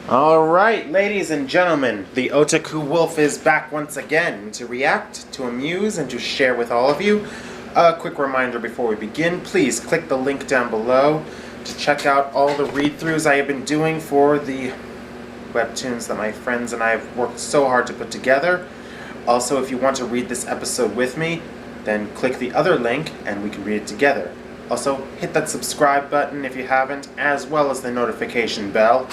Alright, ladies and gentlemen, the Otaku Wolf is back once again to react, to amuse, and to share with all of you. A quick reminder before we begin, please click the link down below to check out all the read-throughs I have been doing for the webtoons that my friends and I have worked so hard to put together. Also, if you want to read this episode with me, then click the other link and we can read it together. Also, hit that subscribe button if you haven't, as well as the notification bell.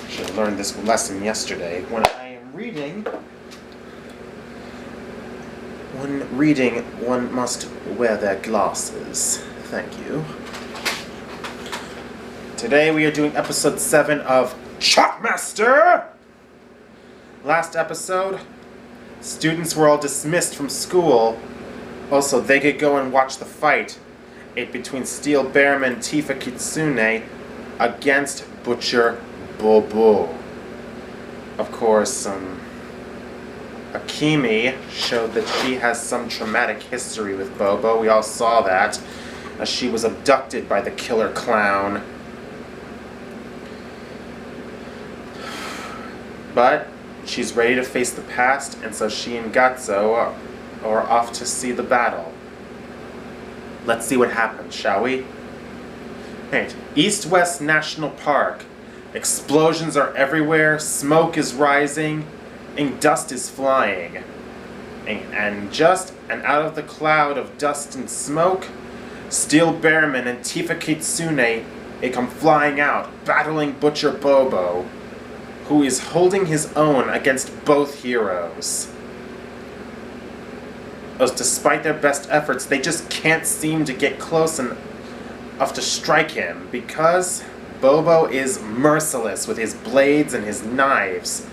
Should have learned this lesson yesterday. When I am reading, one must wear their glasses. Thank you. Today we are doing episode 7 of Shockmaster! Last episode, students were all dismissed from school. Also, they could go and watch the fight between Steel Bearman Tifa Kitsune against Butcher Bobo. Of course, Akemi showed that she has some traumatic history with Bobo. We all saw that, as she was abducted by the killer clown. But she's ready to face the past, and so she and Gatso are off to see the battle. Let's see what happens, shall we? Right. East-West National Park. Explosions are everywhere, smoke is rising, and dust is flying. And out of the cloud of dust and smoke, Steel Bearman and Tifa Kitsune come flying out, battling Butcher Bobo, who is holding his own against both heroes. As despite their best efforts, they just can't seem to get close enough to strike him, because Bobo is merciless with his blades and his knives.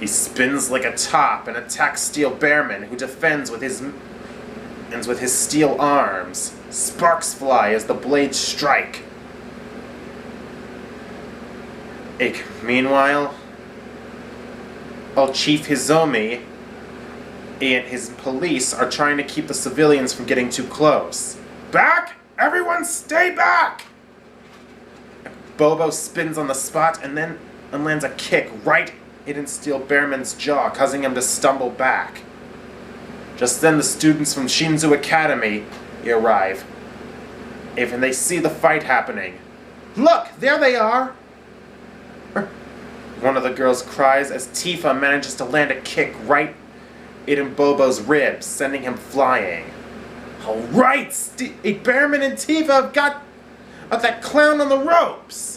He spins like a top and attacks Steel Bearman, who defends with his steel arms. Sparks fly as the blades strike. Meanwhile, Chief Hizomi and his police are trying to keep the civilians from getting too close. Back! Everyone stay back! Bobo spins on the spot and lands a kick right in Steel Bearman's jaw, causing him to stumble back. Just then the students from Shinzu Academy arrive, and they see the fight happening. Look, there they are! One of the girls cries as Tifa manages to land a kick right in Bobo's ribs, sending him flying. Alright, Bearman and Tifa have got that clown on the ropes!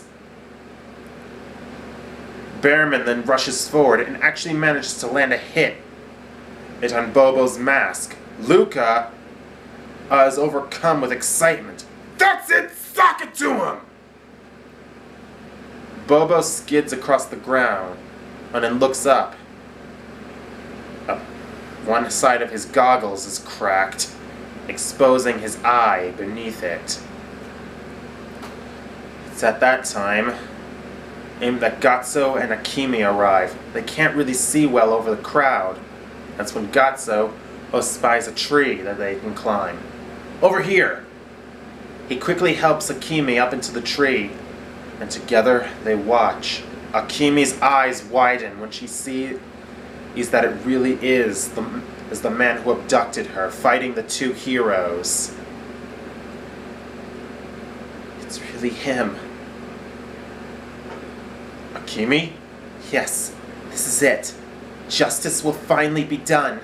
Bearman then rushes forward and actually manages to land a hit on Bobo's mask. Luca is overcome with excitement. That's it! Sock it to him! Bobo skids across the ground and then looks up. One side of his goggles is cracked, exposing his eye beneath it. It's at that time that Gatso and Akemi arrive. They can't really see well over the crowd. That's when Gatso spies a tree that they can climb. Over here! He quickly helps Akemi up into the tree, and together they watch. Akemi's eyes widen when she sees that it really is the man who abducted her, fighting the two heroes. It's really him. Akemi? Yes, this is it. Justice will finally be done.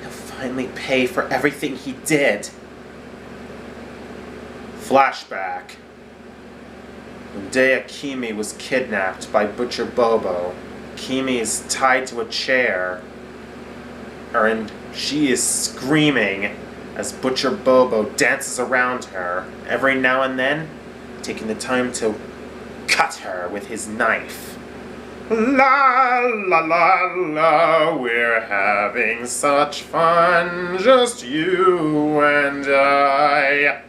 He'll finally pay for everything he did. Flashback. The day Akemi was kidnapped by Butcher Bobo, Akemi is tied to a chair, and she is screaming as Butcher Bobo dances around her, every now and then taking the time to cut her with his knife. La la la la, we're having such fun, just you and I.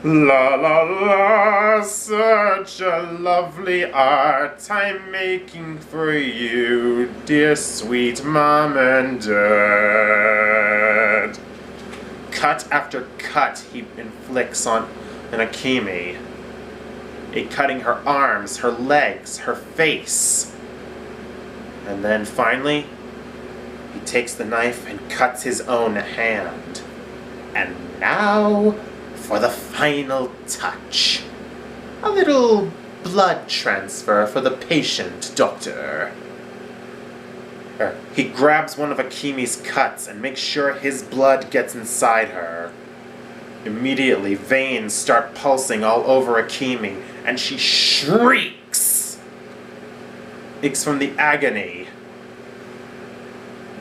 La la la, such a lovely art I'm making for you, dear sweet mom and dad. Cut after cut he inflicts on Akemi. cutting her arms, her legs, her face. And then finally, he takes the knife and cuts his own hand. And now for the final touch. A little blood transfer for the patient, Doctor. He grabs one of Akimi's cuts and makes sure his blood gets inside her. Immediately, veins start pulsing all over Akimi, and she shrieks from the agony.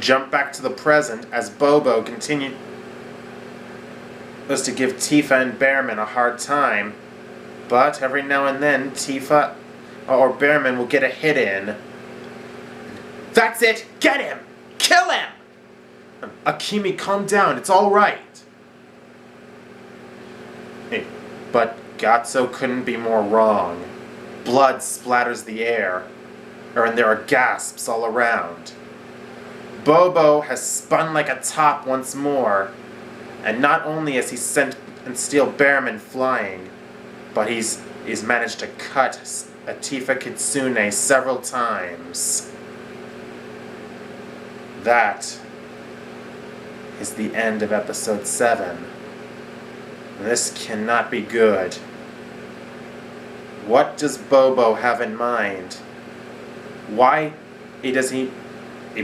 Jump back to the present as Bobo continues to give Tifa and Bearman a hard time, but every now and then Tifa or Bearman will get a hit in. That's it! Get him! Kill him! Akimi, calm down, it's alright. Hey, but Gatso couldn't be more wrong. Blood splatters the air, and there are gasps all around. Bobo has spun like a top once more, and not only has he sent and Steel Bearman flying, but he's managed to cut Tifa Kitsune several times. That is the end of episode 7. This cannot be good. What does Bobo have in mind? Why does he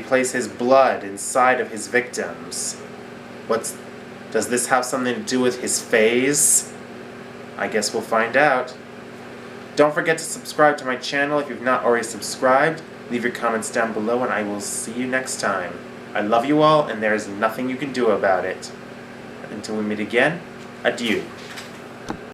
place his blood inside of his victims? Does this have something to do with his phase? I guess we'll find out. Don't forget to subscribe to my channel if you've not already subscribed. Leave your comments down below and I will see you next time. I love you all and there is nothing you can do about it. Until we meet again, adieu.